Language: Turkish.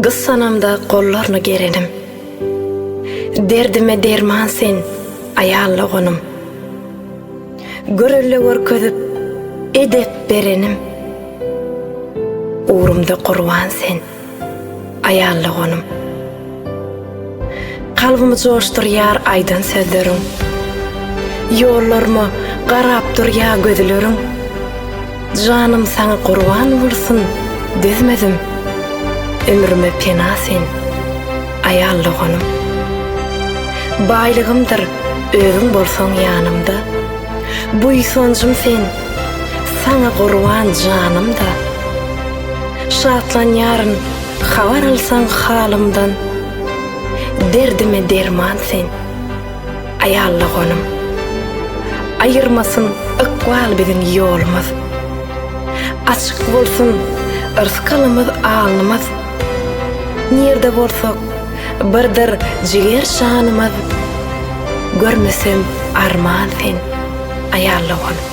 Kız sanamda kollarını gerenim. Derdime derman sen, ayallığınım. Görelle görkezip, edep berenim. Uğrumda kurban sen, ayallığınım. Kalbimi coştur yar aydan sözlerin. Yollarımı qarapdır ya gözlerin. Canım sana kurban vursun, dezmedim. Ömrüme pena sen, ayallığınım. Baylığımdır, özüm bolsan yanımda. Buysoncum sen, sana kurban canımda. Şatlan yarın, havar alsan halımdan. Derdime derman sen, ayallığınım. Ayırmasın ıkbal bizim yolumuz. Açık bolsun ırskalımız alnımız. Nerde bolsak birdir jiger şanımız. Görmesem arman sen, ayallığınım.